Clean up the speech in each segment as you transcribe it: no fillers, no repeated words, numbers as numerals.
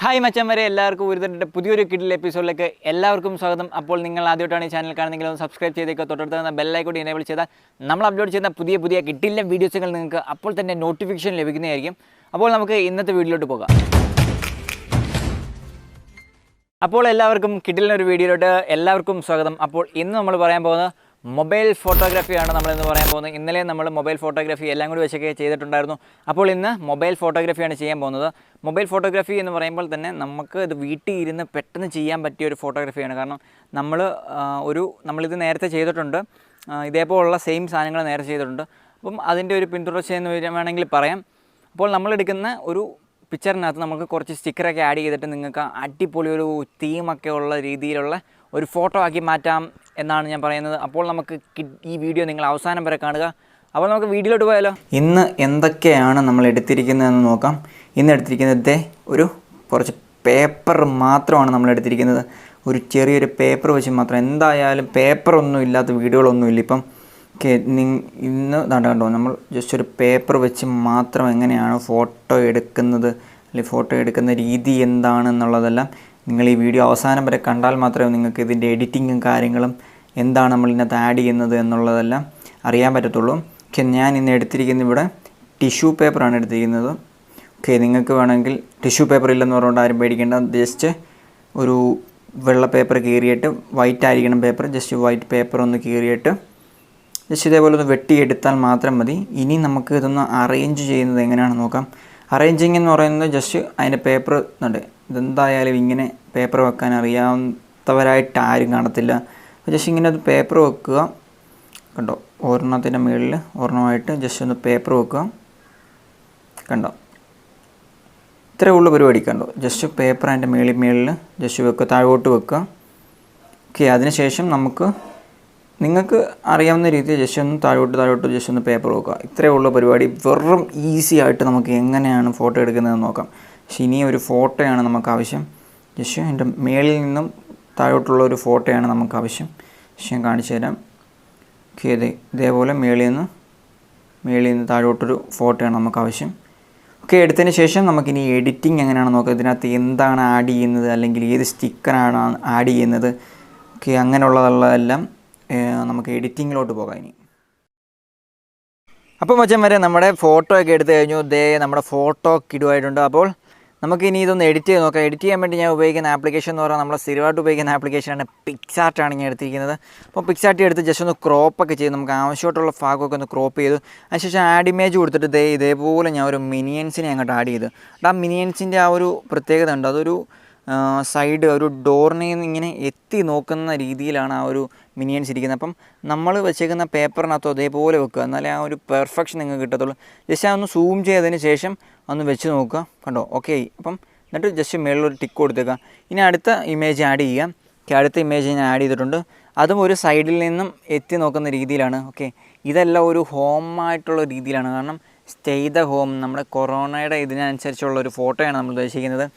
Hi മച്ചന്മാരെ, എല്ലാവർക്കും ഒരുതന്റെ പുതിയൊരു കിഡിൽ എപ്പിസോഡിലേക്ക് എല്ലാവർക്കും സ്വാഗതം. അപ്പോൾ നിങ്ങൾ ആദ്യമായിട്ടാണ് ഈ ചാനൽ കാണുന്നെങ്കിൽ ഒന്ന് സബ്സ്ക്രൈബ് ചെയ്തേക്കുക. തൊട്ടടുത്ത് ബെല്ലൈക്കൺ എനേബിൾ ചെയ്താൽ നമ്മൾ അപ്ലോഡ് ചെയ്യുന്ന പുതിയ കിഡിലെ വീഡിയോസുകൾ നിങ്ങൾക്ക് അപ്പോൾ തന്നെ നോട്ടിഫിക്കേഷൻ ലഭിക്കുന്നതായിരിക്കും. അപ്പോൾ നമുക്ക് ഇന്നത്തെ വീഡിയോയിലോട്ട് പോകാം. അപ്പോൾ എല്ലാവർക്കും കിഡിലിനൊരു വീഡിയോയിലോട്ട് എല്ലാവർക്കും സ്വാഗതം. അപ്പോൾ ഇന്ന് നമ്മൾ പറയാൻ പോകുന്നത് മൊബൈൽ ഫോട്ടോഗ്രാഫിയാണ് നമ്മളിന്ന് പറയാൻ പോകുന്നത്. ഇന്നലെ നമ്മൾ മൊബൈൽ ഫോട്ടോഗ്രാഫി എല്ലാം കൂടി വെച്ചൊക്കെ ചെയ്തിട്ടുണ്ടായിരുന്നു. അപ്പോൾ ഇന്ന് മൊബൈൽ ഫോട്ടോഗ്രാഫിയാണ് ചെയ്യാൻ പോകുന്നത്. മൊബൈൽ ഫോട്ടോഗ്രാഫി എന്ന് പറയുമ്പോൾ തന്നെ നമുക്ക് ഇത് വീട്ടിൽ ഇരുന്ന് പെട്ടെന്ന് ചെയ്യാൻ പറ്റിയ ഒരു ഫോട്ടോഗ്രാഫിയാണ്. കാരണം നമ്മളിത് നേരത്തെ ചെയ്തിട്ടുണ്ട്, ഇതേപോലുള്ള സെയിം സാധനങ്ങൾ നേരത്തെ ചെയ്തിട്ടുണ്ട്. അപ്പം അതിൻ്റെ ഒരു പിന്തുടർച്ചയെന്ന് വേണമെങ്കിൽ പറയാം. അപ്പോൾ നമ്മളെടുക്കുന്ന ഒരു പിക്ചറിനകത്ത് നമുക്ക് കുറച്ച് സ്റ്റിക്കറൊക്കെ ആഡ് ചെയ്തിട്ട് നിങ്ങൾക്ക് അടിപൊളി ഒരു തീമൊക്കെ ഉള്ള രീതിയിലുള്ള ഒരു ഫോട്ടോ ആക്കി മാറ്റാം എന്നാണ് ഞാൻ പറയുന്നത്. അപ്പോൾ നമുക്ക് ഈ വീഡിയോ നിങ്ങൾ അവസാനം വരെ കാണുക. അപ്പോൾ നമുക്ക് വീഡിയോയിലോട്ട് പോയാലോ. ഇന്ന് എന്തൊക്കെയാണ് നമ്മൾ എടുത്തിരിക്കുന്നതെന്ന് നോക്കാം. ഇന്ന് എടുത്തിരിക്കുന്നത് കുറച്ച് പേപ്പർ മാത്രമാണ് നമ്മൾ എടുത്തിരിക്കുന്നത്. ഒരു ചെറിയൊരു പേപ്പർ വെച്ച് മാത്രം. എന്തായാലും പേപ്പറൊന്നും ഇല്ലാത്ത വീഡിയോകളൊന്നും ഇല്ല ഇപ്പം. ഇന്ന് കണ്ടോ, നമ്മൾ ജസ്റ്റ് ഒരു പേപ്പർ വെച്ച് മാത്രം എങ്ങനെയാണ് ഫോട്ടോ എടുക്കുന്നത്, അല്ലെങ്കിൽ ഫോട്ടോ എടുക്കുന്ന രീതി എന്താണെന്നുള്ളതെല്ലാം നിങ്ങൾ ഈ വീഡിയോ അവസാനം വരെ കണ്ടാൽ മാത്രമേ നിങ്ങൾക്ക് ഇതിൻ്റെ എഡിറ്റിങ്ങും കാര്യങ്ങളും എന്താണ് നമ്മൾ ഇതിനകത്ത് ആഡ് ചെയ്യുന്നത് എന്നുള്ളതെല്ലാം അറിയാൻ പറ്റത്തുള്ളൂ. ഞാൻ ഇന്ന് എടുത്തിരിക്കുന്നത് ഇവിടെ ടിഷ്യൂ പേപ്പറാണ് എടുത്തിരിക്കുന്നത്. നിങ്ങൾക്ക് വേണമെങ്കിൽ ടിഷ്യൂ പേപ്പർ ഇല്ലെന്ന് പറഞ്ഞുകൊണ്ട് ആരും പേടിക്കേണ്ട. ജസ്റ്റ് ഒരു വെള്ള പേപ്പർ കീറിയിട്ട്, വൈറ്റ് ആയിരിക്കണം പേപ്പർ, ജസ്റ്റ് വൈറ്റ് പേപ്പർ ഒന്ന് കീറിയിട്ട് ജസ്റ്റ് ഇതേപോലെ ഒന്ന് വെട്ടിയെടുത്താൽ മാത്രം മതി. ഇനി നമുക്ക് ഇതൊന്ന് അറേഞ്ച് ചെയ്യുന്നത് എങ്ങനെയാണെന്ന് നോക്കാം. അറേഞ്ചിങ് എന്ന് പറയുന്നത് ജസ്റ്റ് അതിൻ്റെ പേപ്പർ ഉണ്ട്. ഇതെന്തായാലും ഇങ്ങനെ പേപ്പർ വെക്കാൻ അറിയാവുന്നവരായിട്ട് ആരും കാണത്തില്ല. ജസ്റ്റ് ഇങ്ങനെ ഒരു പേപ്പർ വെക്കുക. കണ്ടോ, ഒരെണ്ണത്തിൻ്റെ മുകളിൽ ഒരെണ്ണമായിട്ട് ജസ്റ്റ് ഒന്ന് പേപ്പർ വെക്കുക. കണ്ടോ, ഇത്രയേ ഉള്ളൂ പരിപാടി. കണ്ടോ, ജസ്റ്റ് പേപ്പർ അതിൻ്റെ മേളിൽ ജസ്റ്റ് വെക്കുക, താഴോട്ട് വെക്കുക. അതിനുശേഷം നിങ്ങൾക്ക് അറിയാവുന്ന രീതിയിൽ ജസ്റ്റ് ഒന്ന് താഴോട്ട് ജസ്റ്റ് ഒന്ന് പേപ്പർ വെക്കുക. ഇത്രയേ ഉള്ളൂ പരിപാടി. വെറും ഈസി ആയിട്ട് നമുക്ക് എങ്ങനെയാണ് ഫോട്ടോ എടുക്കുന്നതെന്ന് നോക്കാം. പക്ഷേ ഇനി ഒരു ഫോട്ടോയാണ് നമുക്ക് ആവശ്യം. ജസ്റ്റ് എൻ്റെ മേളിൽ നിന്നും താഴോട്ടുള്ള ഒരു ഫോട്ടോയാണ് നമുക്ക് ആവശ്യം. പക്ഷേ ഞാൻ കാണിച്ചു തരാം. ഇതേപോലെ മേളിൽ നിന്ന് താഴോട്ടൊരു ഫോട്ടോയാണ് നമുക്ക് ആവശ്യം. എടുത്തതിന് ശേഷം നമുക്കിനി എഡിറ്റിംഗ് എങ്ങനെയാണെന്ന് നോക്കാം. ഇതിനകത്ത് എന്താണ് ആഡ് ചെയ്യുന്നത്, അല്ലെങ്കിൽ ഏത് സ്റ്റിക്കറാണ് ആഡ് ചെയ്യുന്നത്, അങ്ങനെയുള്ളതെല്ലാം നമുക്ക് എഡിറ്റിങ്ങിലോട്ട് പോകാം. ഇനി അപ്പോൾ മച്ചാൻ വരെ നമ്മുടെ ഫോട്ടോ ഒക്കെ എടുത്തു കഴിഞ്ഞു. നമ്മുടെ ഫോട്ടോ കിടുവായിട്ടുണ്ട്. അപ്പോൾ നമുക്കിനി ഇതൊന്ന് എഡിറ്റ് ചെയ്ത് നോക്കാം. എഡിറ്റ് ചെയ്യാൻ വേണ്ടി ഞാൻ ഉപയോഗിക്കുന്ന ആപ്ലിക്കേഷൻ എന്ന് പറഞ്ഞാൽ നമ്മൾ സ്ഥിരമായിട്ട് ഉപയോഗിക്കുന്ന ആപ്ലിക്കേഷനാണ് പിക്സാർട്ടാണ് ഞാൻ എടുത്തിരിക്കുന്നത്. അപ്പോൾ പിക്സാർട്ട് എടുത്ത് ജസ്റ്റ് ഒന്ന് ക്രോപ്പൊക്കെ ചെയ്ത് നമുക്ക് ആവശ്യമായിട്ടുള്ള ഭാഗമൊക്കെ ഒന്ന് ക്രോപ്പ് ചെയ്തു. അതിനുശേഷം ആഡ് ഇമേജ് കൊടുത്തിട്ട് ഇതേപോലെ ഞാൻ ഒരു മിനിയൻസിനെ അങ്ങോട്ട് ആഡ് ചെയ്തു. ആ മിനിയൻസിൻ്റെ ആ ഒരു പ്രത്യേകത ഉണ്ട്. അതൊരു സൈഡ് ഒരു ഡോറിനെ ഇങ്ങനെ എത്തി നോക്കുന്ന രീതിയിലാണ് ആ ഒരു മിനിയൻസ് ഇരിക്കുന്നത്. അപ്പം നമ്മൾ വെച്ചേക്കുന്ന പേപ്പറിനകത്തോ അതേപോലെ വെക്കുക, എന്നാലേ ആ ഒരു പെർഫെക്ഷൻ നിങ്ങൾക്ക് കിട്ടത്തുള്ളൂ. ജസ്റ്റ് ഒന്ന് സൂം ചെയ്തതിന് ശേഷം ഒന്ന് വെച്ച് നോക്കുക. കണ്ടോ, ഓക്കെ. അപ്പം എന്നിട്ട് ജസ്റ്റ് മേളിലൊരു ടിക്ക് കൊടുത്തേക്കാം. ഇനി അടുത്ത ഇമേജ് ആഡ് ചെയ്യാം. അടുത്ത ഇമേജ് ഞാൻ ആഡ് ചെയ്തിട്ടുണ്ട്. അതും ഒരു സൈഡിൽ നിന്നും എത്തി നോക്കുന്ന രീതിയിലാണ്. ഇതെല്ലാം ഒരു ഹോമായിട്ടുള്ള രീതിയിലാണ്. കാരണം സ്റ്റേ ദ ഹോം, നമ്മുടെ കൊറോണയുടെ ഇതിനനുസരിച്ചുള്ള ഒരു ഫോട്ടോയാണ് നമ്മൾ ഉദ്ദേശിക്കുന്നത്.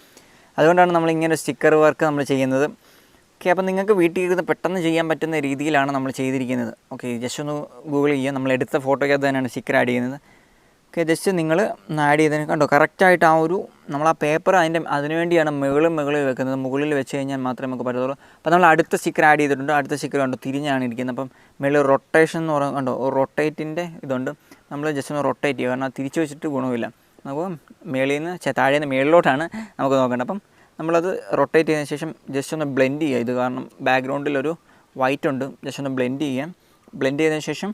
അതുകൊണ്ടാണ് നമ്മളിങ്ങനെ സ്റ്റിക്കർ വർക്ക് നമ്മൾ ചെയ്യുന്നത്. അപ്പം നിങ്ങൾക്ക് വീട്ടിൽ ഇരുന്ന് പെട്ടെന്ന് ചെയ്യാൻ പറ്റുന്ന രീതിയിലാണ് നമ്മൾ ചെയ്തിരിക്കുന്നത്. ജസ്റ്റ് ഒന്ന് ഗൂഗിൾ ചെയ്യുക. നമ്മൾ എടുത്ത ഫോട്ടോയ്ക്കകത്ത് തന്നെയാണ് സ്റ്റിക്കർ ആഡ് ചെയ്യുന്നത്. ജസ്റ്റ് നിങ്ങൾ ആഡ് ചെയ്തതിന് കണ്ടോ, കറക്റ്റായിട്ട് നമ്മൾ ആ പേപ്പർ അതിന് വേണ്ടിയാണ് മുകളിൽ വെക്കുന്നത്. മുകളിൽ വെച്ച് കഴിഞ്ഞാൽ മാത്രമേ നമുക്ക് പറ്റത്തുള്ളൂ. അപ്പോൾ നമ്മൾ അടുത്ത സ്റ്റിക്കർ ആഡ് ചെയ്തിട്ടുണ്ട്. അടുത്ത സ്റ്റിക്കർ കണ്ടോ, തിരിഞ്ഞാണ് ഇരിക്കുന്നത്. അപ്പം മുകളിൽ റൊട്ടേഷൻ എന്ന് പറയുന്നത് കണ്ടോ, റൊട്ടേറ്റിൻ്റെ ഇതുണ്ട്. നമ്മൾ ജസ്റ്റ് ഒന്ന് റൊട്ടേറ്റ് ചെയ്യുക. കാരണം തിരിച്ച് വെച്ചിട്ട് ഗുണമില്ല. നമുക്ക് മേളിൽ നിന്ന് താഴേന്ന് മേളിലോട്ടാണ് നമുക്ക് നോക്കേണ്ടത്. അപ്പം നമ്മളത് റൊട്ടേറ്റ് ചെയ്തതിന് ശേഷം ജസ്റ്റ് ഒന്ന് ബ്ലെൻഡ് ചെയ്യുക. ഇത് കാരണം ബാക്ക്ഗ്രൗണ്ടിലൊരു വൈറ്റ് ഉണ്ട്. ജസ്റ്റ് ഒന്ന് ബ്ലെൻഡ് ചെയ്യാം. ബ്ലെൻഡ് ചെയ്തതിന് ശേഷം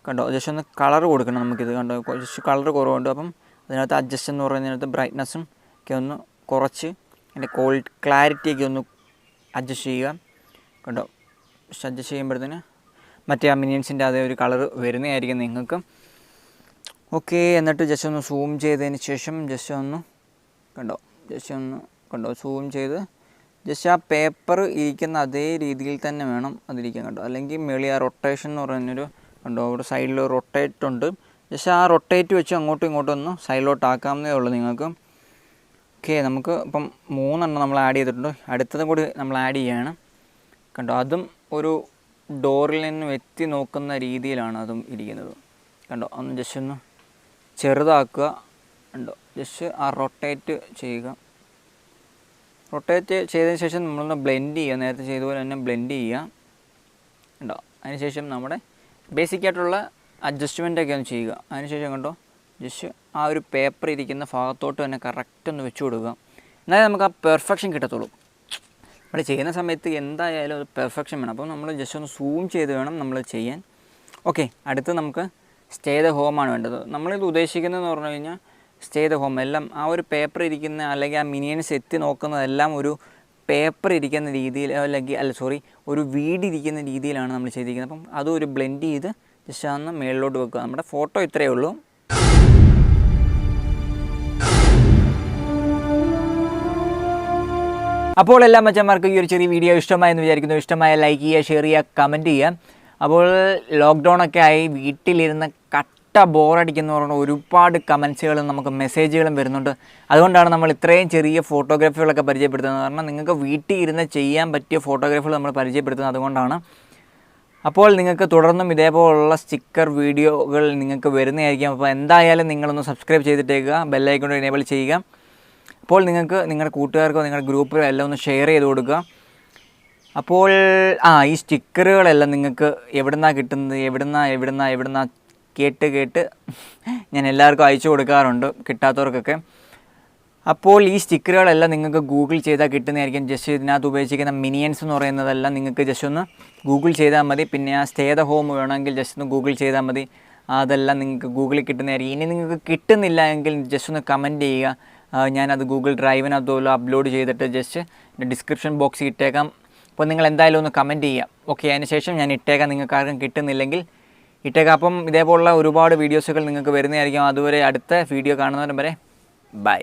കണ്ടോ, ജസ്റ്റ് ഒന്ന് കളർ കൊടുക്കണം നമുക്കിത്. കണ്ടോ, ജസ്റ്റ് കളർ കുറവുണ്ട്. അപ്പം അതിനകത്ത് അഡ്ജസ്റ്റ് എന്ന് പറയുന്നതിനകത്ത് ബ്രൈറ്റ്നസ്സും ഒക്കെ ഒന്ന് കുറച്ച് അതിൻ്റെ ക്ലാരിറ്റിയൊക്കെ ഒന്ന് അഡ്ജസ്റ്റ് ചെയ്യുക. കണ്ടോ, അഡ്ജസ്റ്റ് ചെയ്യുമ്പോഴത്തേന് മറ്റേ ആ മിനിയൻസിൻ്റെ അതേ ഒരു കളർ വരുന്നതായിരിക്കും നിങ്ങൾക്ക്. എന്നിട്ട് ജസ്റ്റ് ഒന്ന് സൂം ചെയ്തതിന് ശേഷം ജസ്റ്റ് ഒന്ന് സൂം ചെയ്ത് ജസ്റ്റ് ആ പേപ്പർ ഇരിക്കുന്ന അതേ രീതിയിൽ തന്നെ വേണം അതിരിക്കാൻ. കണ്ടോ, അല്ലെങ്കിൽ മേളിൽ ആ റൊട്ടേഷൻ എന്ന് പറയുന്നൊരു കണ്ടോ, ഒരു സൈഡിൽ റൊട്ടേറ്റ് ഉണ്ട്. ജസ്റ്റ് ആ റൊട്ടേറ്റ് വെച്ച് അങ്ങോട്ടും ഇങ്ങോട്ടും ഒന്ന് സൈഡിലോട്ട് ആക്കാവുന്നതേ ഉള്ളൂ നിങ്ങൾക്ക്. നമുക്ക് ഇപ്പം 3 എണ്ണം നമ്മൾ ആഡ് ചെയ്തിട്ടുണ്ട്. അടുത്തതും കൂടി നമ്മൾ ആഡ് ചെയ്യുകയാണ്. കണ്ടോ, അതും ഒരു ഡോറിൽ നിന്നും എത്തി നോക്കുന്ന രീതിയിലാണ് അതും ഇരിക്കുന്നത്. കണ്ടോ, ഒന്ന് ജസ്റ്റ് ഒന്ന് ചെറുതാക്കുക. ഉണ്ടോ, ജസ്റ്റ് ആ റൊട്ടേറ്റ് ചെയ്യുക. റൊട്ടേറ്റ് ചെയ്തതിന് ശേഷം നമ്മളൊന്ന് ബ്ലെൻഡ് ചെയ്യുക, നേരത്തെ ചെയ്ത പോലെ തന്നെ ബ്ലെൻഡ് ചെയ്യുക ഉണ്ടോ. അതിനുശേഷം നമ്മുടെ ബേസിക് ആയിട്ടുള്ള അഡ്ജസ്റ്റ്മെൻറ്റൊക്കെ ഒന്ന് ചെയ്യുക. അതിനുശേഷം കണ്ടോ ജസ്റ്റ് ആ ഒരു പേപ്പർ ഇരിക്കുന്ന ഭാഗത്തോട്ട് തന്നെ കറക്റ്റ് ഒന്ന് വെച്ച് കൊടുക്കുക. എന്നാലേ നമുക്ക് ആ പെർഫെക്ഷൻ കിട്ടത്തുള്ളൂ. നമ്മൾ ചെയ്യുന്ന സമയത്ത് എന്തായാലും അത് പെർഫെക്ഷൻ വേണം. അപ്പോൾ നമ്മൾ ജസ്റ്റ് ഒന്ന് സൂം ചെയ്ത് വേണം നമ്മൾ ചെയ്യാൻ. ഓക്കെ, അടുത്ത് നമുക്ക് സ്റ്റേ ദ ഹോമാണ് വേണ്ടത്. നമ്മളിത് ഉദ്ദേശിക്കുന്നതെന്ന് പറഞ്ഞു കഴിഞ്ഞാൽ സ്റ്റേ ദ ഹോം എല്ലാം ആ ഒരു പേപ്പർ ഇരിക്കുന്ന അല്ലെങ്കിൽ ആ മിനിയൻസ് എത്തി നോക്കുന്നതെല്ലാം ഒരു പേപ്പർ ഇരിക്കുന്ന രീതിയിൽ അല്ലെങ്കിൽ ഒരു വീടിരിക്കുന്ന രീതിയിലാണ് നമ്മൾ ചെയ്തിരിക്കുന്നത്. അപ്പം അതും ഒരു ബ്ലെൻഡ് ചെയ്ത് ജസ്റ്റ് അന്ന് മേളിലോട്ട് വെക്കുക. നമ്മുടെ ഫോട്ടോ ഇത്രയേ ഉള്ളൂ. അപ്പോൾ എല്ലാ മച്ചന്മാർക്കും ഈ ഒരു ചെറിയ വീഡിയോ ഇഷ്ടമായെന്ന് വിചാരിക്കുന്നു. ഇഷ്ടമായ ലൈക്ക് ചെയ്യുക, ഷെയർ ചെയ്യുക, കമൻറ്റ് ചെയ്യുക. അപ്പോൾ ലോക്ക്ഡൗണൊക്കെ ആയി വീട്ടിലിരുന്ന് കട്ട ബോറടിക്കുന്ന പറഞ്ഞാൽ ഒരുപാട് കമൻസുകളും നമുക്ക് മെസ്സേജുകളും വരുന്നുണ്ട്. അതുകൊണ്ടാണ് നമ്മൾ ഇത്രയും ചെറിയ ഫോട്ടോഗ്രാഫികളൊക്കെ പരിചയപ്പെടുത്തുന്നത്. കാരണം നിങ്ങൾക്ക് വീട്ടിൽ ഇരുന്ന് ചെയ്യാൻ പറ്റിയ ഫോട്ടോഗ്രാഫികൾ നമ്മൾ പരിചയപ്പെടുത്തുന്നത് അതുകൊണ്ടാണ്. അപ്പോൾ നിങ്ങൾക്ക് തുടർന്നും ഇതേപോലുള്ള സ്റ്റിക്കർ വീഡിയോകൾ നിങ്ങൾക്ക് വരുന്നതായിരിക്കും. അപ്പോൾ എന്തായാലും നിങ്ങളൊന്ന് സബ്സ്ക്രൈബ് ചെയ്തിട്ടേക്കുക, ബെല്ലൈക്കൺ എനേബിൾ ചെയ്യുക. അപ്പോൾ നിങ്ങൾക്ക് നിങ്ങളുടെ കൂട്ടുകാർക്കോ നിങ്ങളുടെ ഗ്രൂപ്പിലോ എല്ലാം ഒന്ന് ഷെയർ ചെയ്ത് കൊടുക്കുക. അപ്പോൾ ഈ സ്റ്റിക്കറുകളെല്ലാം നിങ്ങൾക്ക് എവിടുന്നാണ് കിട്ടുന്നത്, എവിടുന്നാ കേട്ട് ഞാൻ എല്ലാവർക്കും അയച്ചു കൊടുക്കാറുണ്ട്, കിട്ടാത്തവർക്കൊക്കെ. അപ്പോൾ ഈ സ്റ്റിക്കറുകളെല്ലാം നിങ്ങൾക്ക് ഗൂഗിൾ ചെയ്താൽ കിട്ടുന്നതായിരിക്കും. ജസ്റ്റ് ഇതിനകത്ത് ഉപയോഗിച്ചിരിക്കുന്ന മിനിയൻസ് എന്ന് പറയുന്നതെല്ലാം നിങ്ങൾക്ക് ജസ്റ്റ് ഒന്ന് ഗൂഗിൾ ചെയ്താൽ മതി. പിന്നെ ആ സ്റ്റേ ദ ഹോം വേണമെങ്കിൽ ജസ്റ്റ് ഒന്ന് ഗൂഗിൾ ചെയ്താൽ മതി. അതെല്ലാം നിങ്ങൾക്ക് ഗൂഗിളിൽ കിട്ടുന്നതായിരിക്കും. ഇനി നിങ്ങൾക്ക് കിട്ടുന്നില്ല എങ്കിൽ ജസ്റ്റ് ഒന്ന് കമൻറ്റ് ചെയ്യുക. ഞാനത് ഗൂഗിൾ ഡ്രൈവിനകത്തോളം അപ്ലോഡ് ചെയ്തിട്ട് ജസ്റ്റ് ഡിസ്ക്രിപ്ഷൻ ബോക്സിൽ ഇട്ടേക്കാം. അപ്പോൾ നിങ്ങൾ എന്തായാലും ഒന്ന് കമൻറ്റ് ചെയ്യാം. ഓക്കെ, അതിന് ശേഷം ഞാൻ ഇട്ടേക്കാം. നിങ്ങൾക്ക് ആർക്കും കിട്ടുന്നില്ലെങ്കിൽ ഇട്ടേക്കാം. അപ്പം ഇതേപോലുള്ള ഒരുപാട് വീഡിയോസുകൾ നിങ്ങൾക്ക് വരുന്നതായിരിക്കും. അതുവരെ അടുത്ത വീഡിയോ കാണുന്നവരെ ബൈ.